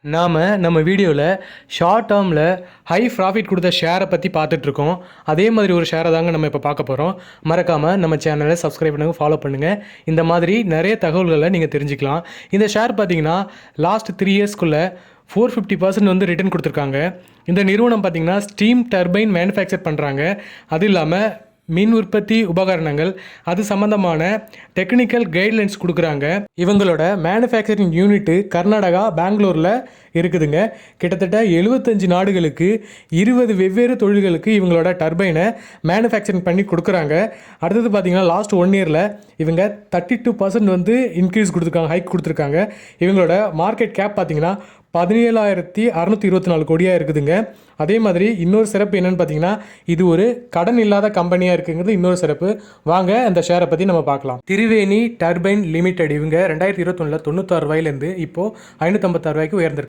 நம்ம வீடியோவில் ஷார்ட் டேர்மில் ஹை ப்ராஃபிட் கொடுத்த ஷேரை பற்றி பார்த்துட்ருக்கோம். அதே மாதிரி ஒரு ஷேரை தாங்க நம்ம இப்போ பார்க்க போகிறோம். மறக்காமல் நம்ம சேனலை சப்ஸ்கிரைப் பண்ணுங்கள், ஃபாலோ பண்ணுங்கள். இந்த மாதிரி நிறைய தகவல்களை நீங்கள் தெரிஞ்சுக்கலாம். இந்த ஷேர் பார்த்தீங்கன்னா லாஸ்ட் 3 இயர்ஸ்க்குள்ளே 450% வந்து ரிட்டர்ன் கொடுத்துருக்காங்க. இந்த நிறுவனம் பார்த்தீங்கன்னா ஸ்டீம் டர்பைன் மேனுஃபேக்சர் பண்ணுறாங்க. அது இல்லாமல் மின் உற்பத்தி உபகரணங்கள் அது சம்மந்தமான டெக்னிக்கல் கைட்லைன்ஸ் கொடுக்குறாங்க. இவங்களோட மேனுஃபேக்சரிங் யூனிட்டு கர்நாடகா பெங்களூரில் இருக்குதுங்க. கிட்டத்தட்ட 75 நாடுகளுக்கு 20 வெவ்வேறு தொழில்களுக்கு இவங்களோட டர்பைனை மேனுஃபேக்சரிங் பண்ணி கொடுக்குறாங்க. அடுத்தது பார்த்திங்கன்னா லாஸ்ட் 1 இயரில் இவங்க 32% வந்து இன்க்ரீஸ் கொடுத்துருக்காங்க, ஹைக் கொடுத்துருக்காங்க. இவங்களோட மார்க்கெட் கேப் பார்த்திங்கன்னா 17,624 கோடியாக இருக்குதுங்க. அதே மாதிரி இன்னொரு சிறப்பு என்னென்னு பார்த்தீங்கன்னா இது ஒரு கடன் இல்லாத கம்பெனியாக இருக்குங்கிறது இன்னொரு சிறப்பு. வாங்க அந்த ஷேரை பற்றி நம்ம பார்க்கலாம். திரிவேணி டர்பைன் லிமிடெட் இவங்க 2021 96 ரூபாயிலேருந்து இப்போது 556 ரூபாய்க்கு உயர்ந்திருக்கு.